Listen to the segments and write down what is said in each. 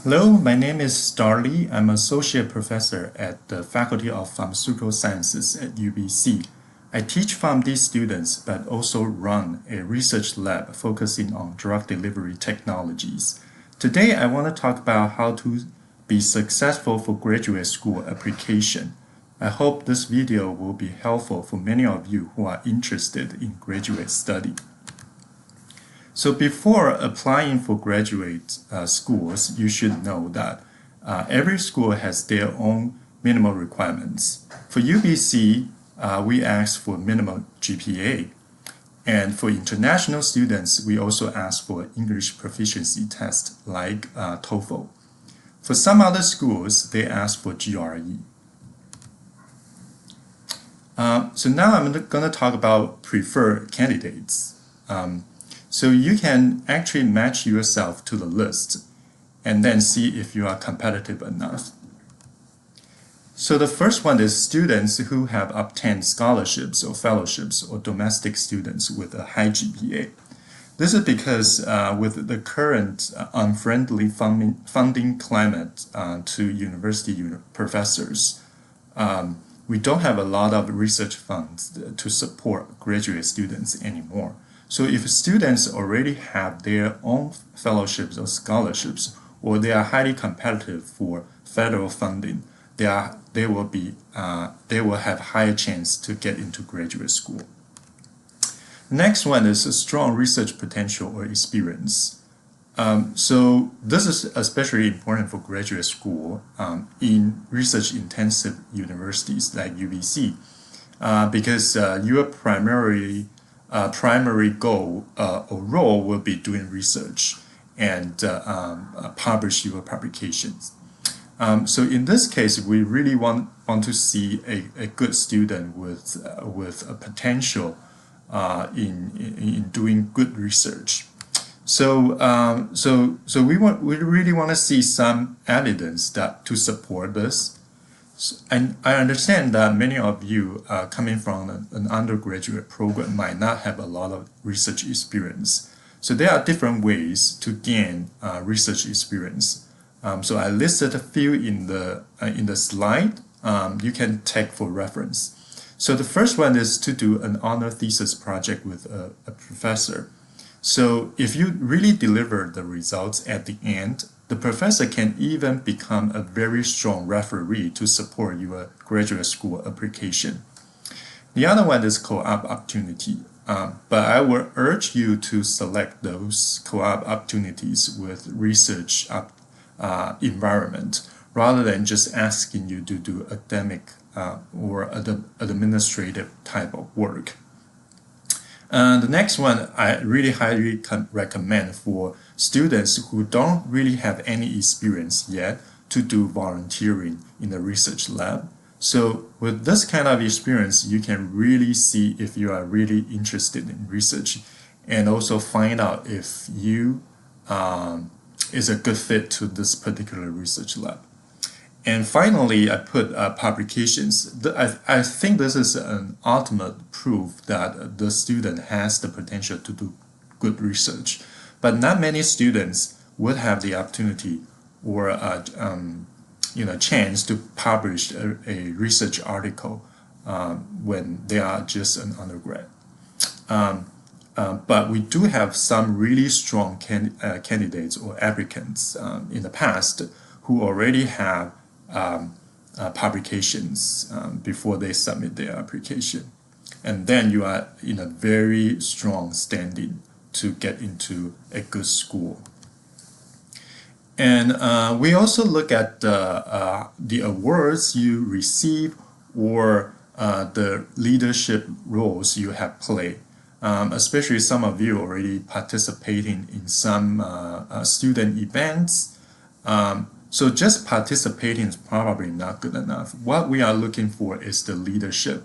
Hello, my name is Shyh-Dar Li. I'm Associate Professor at the Faculty of Pharmaceutical Sciences at UBC. I teach PharmD students, but also run a research lab focusing on drug delivery technologies. Today, I want to talk about how to be successful for graduate school application. I hope this video will be helpful for many of you who are interested in graduate study. So before applying for graduate schools, you should know that every school has their own minimum requirements. For UBC, we ask for minimum GPA. And for international students, we also ask for English proficiency test like TOEFL. For some other schools, they ask for GRE. So now I'm going to talk about preferred candidates. So you can actually match yourself to the list and then see if you are competitive enough. So the first one is students who have obtained scholarships or fellowships or domestic students with a high GPA. This is because with the current unfriendly funding climate to university professors, we don't have a lot of research funds to support graduate students anymore. So if students already have their own fellowships or scholarships, or they are highly competitive for federal funding, they will have higher chance to get into graduate school. The next one is a strong research potential or experience. So this is especially important for graduate school in research-intensive universities like UBC, because your primary goal or role will be doing research and publish your publications. So in this case, we really want to see a good student with a potential in doing good research. So we really want to see some evidence to support this. And I understand that many of you coming from an undergraduate program might not have a lot of research experience. So there are different ways to gain research experience. So I listed a few in the slide. You can take for reference. So the first one is to do an honor thesis project with a professor. So if you really deliver the results at the end, the professor can even become a very strong referee to support your graduate school application. The other one is co-op opportunity, but I will urge you to select those co-op opportunities with research environment rather than just asking you to do academic or administrative type of work. The next one I really highly recommend for students who don't really have any experience yet to do volunteering in the research lab. So with this kind of experience, you can really see if you are really interested in research and also find out if you is a good fit to this particular research lab. And finally, I put publications. I think this is an ultimate proof that the student has the potential to do good research. But not many students would have the opportunity or chance to publish a research article when they are just an undergrad. But we do have some really strong candidates or applicants in the past who already have publications before they submit their application. And then you are in a very strong standing to get into a good school. And we also look at the awards you receive or the leadership roles you have played. Especially some of you already participating in some student events. So just participating is probably not good enough. What we are looking for is the leadership,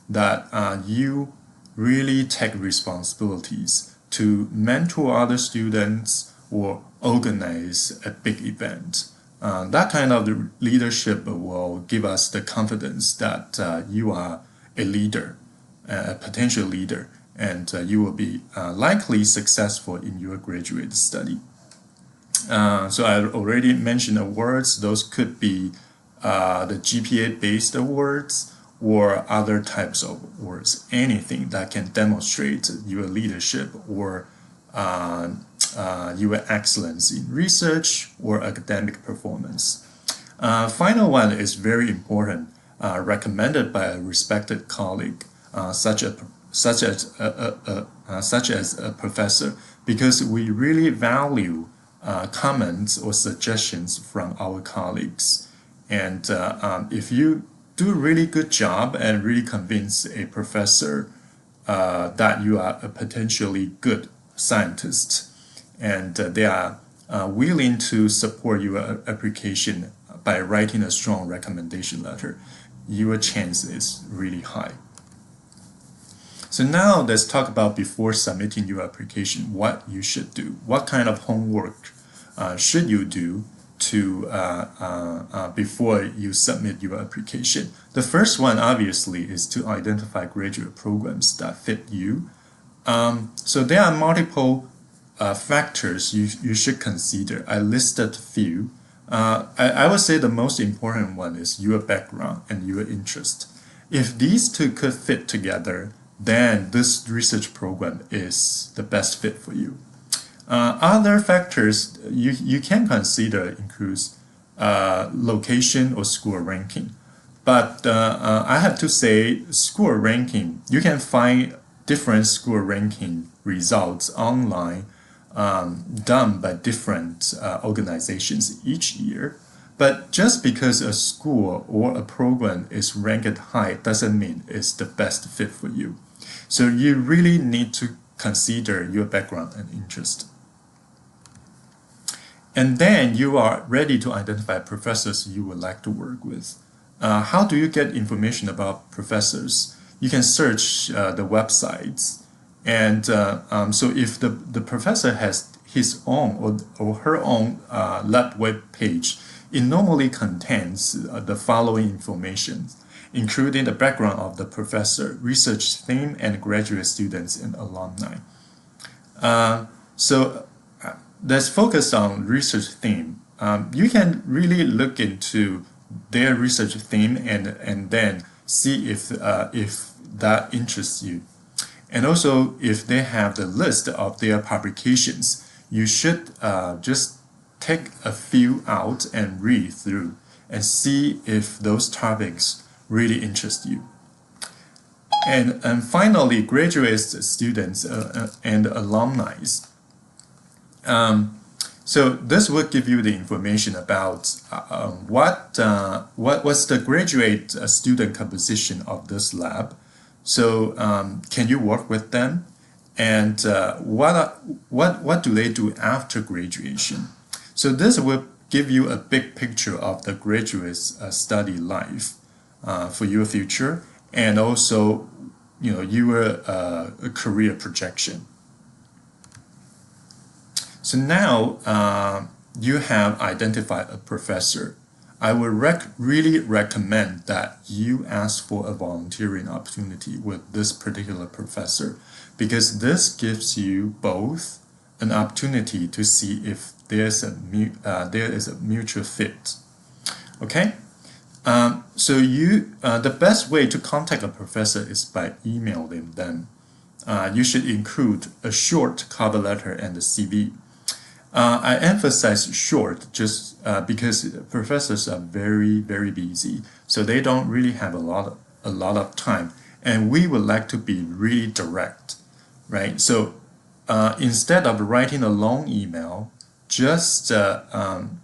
that you really take responsibilities to mentor other students or organize a big event. That kind of leadership will give us the confidence that you are a leader, a potential leader, and you will be likely successful in your graduate study. So I already mentioned awards. Those could be the GPA-based awards or other types of awards, anything that can demonstrate your leadership or your excellence in research or academic performance. Final one is very important, recommended by a respected colleague, such as a professor, because we really value comments or suggestions from our colleagues. And if you do a really good job and really convince a professor that you are a potentially good scientist, and they are willing to support your application by writing a strong recommendation letter, your chance is really high. So now let's talk about, before submitting your application, what you should do. What kind of homework should you do to before you submit your application? The first one, obviously, is to identify graduate programs that fit you. So there are multiple factors you should consider. I listed a few. I would say the most important one is your background and your interest. If these two could fit together, then this research program is the best fit for you. Other factors you can consider includes location or school ranking. But I have to say, school ranking, you can find different school ranking results online done by different organizations each year. But just because a school or a program is ranked high doesn't mean it's the best fit for you. So you really need to consider your background and interest. And then you are ready to identify professors you would like to work with. How do you get information about professors? You can search the websites. And so if the professor has his own or her own lab web page, it normally contains the following information, including the background of the professor, research theme, and graduate students and alumni. So let's focus on research theme. You can really look into their research theme and then see if that interests you. And also, if they have the list of their publications, you should just take a few out and read through and see if those topics really interest you. And finally, graduate students and alumni. So this will give you the information about what's the graduate student composition of this lab. So can you work with them, and what do they do after graduation? So this will give you a big picture of the graduate study life for your future, and also your career projection. So now you have identified a professor. I would really recommend that you ask for a volunteering opportunity with this particular professor, because this gives you both an opportunity to see if there is a mutual fit. Okay, so the best way to contact a professor is by emailing them. You should include a short cover letter and a CV. I emphasize short just because professors are very, very busy, so they don't really have a lot of time, and we would like to be really direct, right? So instead of writing a long email, just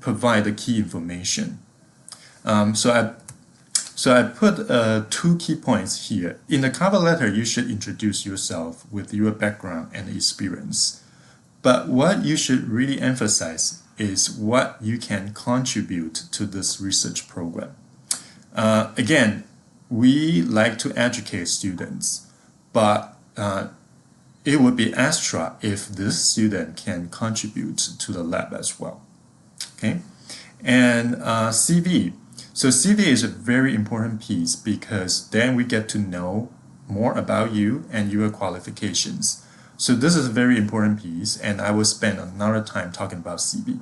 provide the key information. So I put 2 key points here. In the cover letter, you should introduce yourself with your background and experience. But what you should really emphasize is what you can contribute to this research program. Again, we like to educate students, but it would be extra if this student can contribute to the lab as well. Okay, and CV. So CV is a very important piece, because then we get to know more about you and your qualifications. So this is a very important piece, and I will spend another time talking about CV.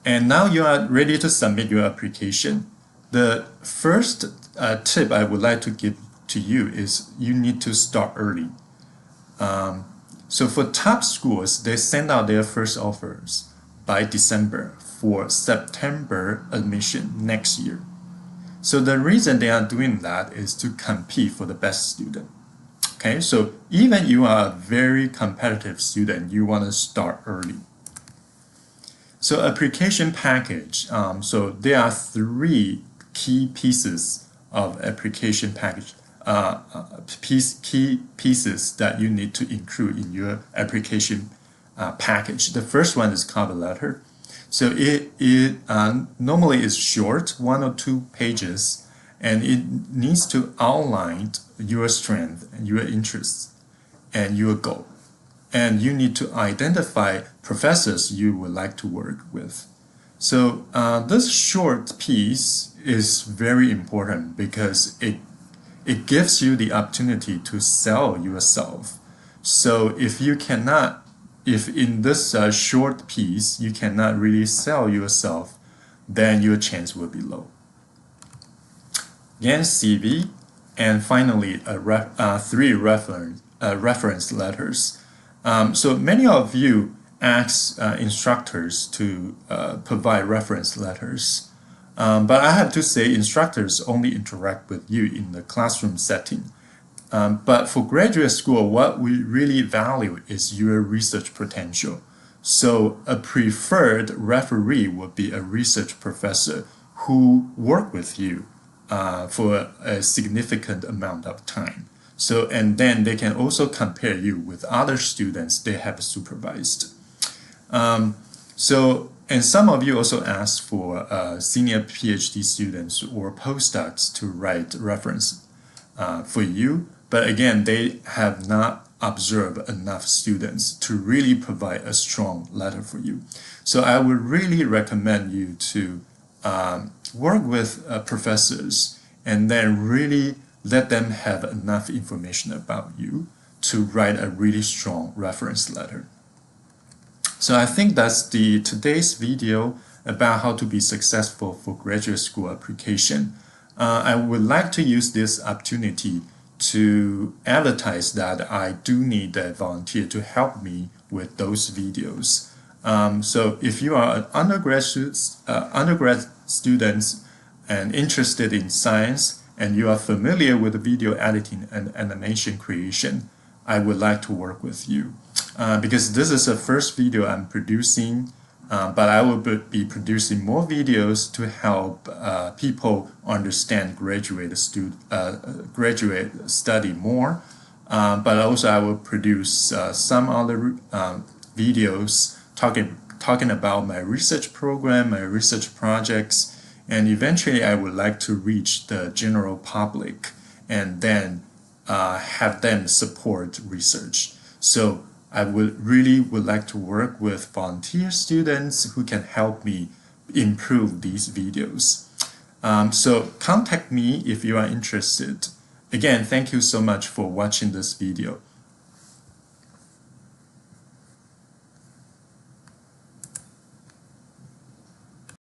And now you are ready to submit your application. The first tip I would like to give to you is you need to start early. So for top schools, they send out their first offers by December for September admission next year. So the reason they are doing that is to compete for the best student. Okay, so even you are a very competitive student, you want to start early. So application package, so there are 3 key pieces of application package, key pieces that you need to include in your application package. The first one is cover letter. So it normally is short, 1 or 2 pages, and it needs to outline your strength and your interests and your goal. And you need to identify professors you would like to work with. So this short piece is very important because it gives you the opportunity to sell yourself. So if in this short piece you cannot really sell yourself, then your chance will be low. Again, CV, and finally 3 reference letters. So many of you ask instructors to provide reference letters, but I have to say instructors only interact with you in the classroom setting. But for graduate school, what we really value is your research potential. So a preferred referee would be a research professor who work with you for a significant amount of time. So, and then they can also compare you with other students they have supervised. And some of you also ask for senior PhD students or postdocs to write reference for you. But again, they have not observed enough students to really provide a strong letter for you. So I would really recommend you to work with professors and then really let them have enough information about you to write a really strong reference letter. So I think that's today's video about how to be successful for graduate school application. I would like to use this opportunity to advertise that I do need a volunteer to help me with those videos. So if you are an undergrad students and interested in science, and you are familiar with video editing and animation creation, I would like to work with you. Because this is the first video I'm producing, but I will be producing more videos to help people understand graduate study more. But also I will produce some other videos talking about my research program, my research projects, and eventually I would like to reach the general public and then have them support research. So I would like to work with volunteer students who can help me improve these videos. So contact me if you are interested. Again, thank you so much for watching this video.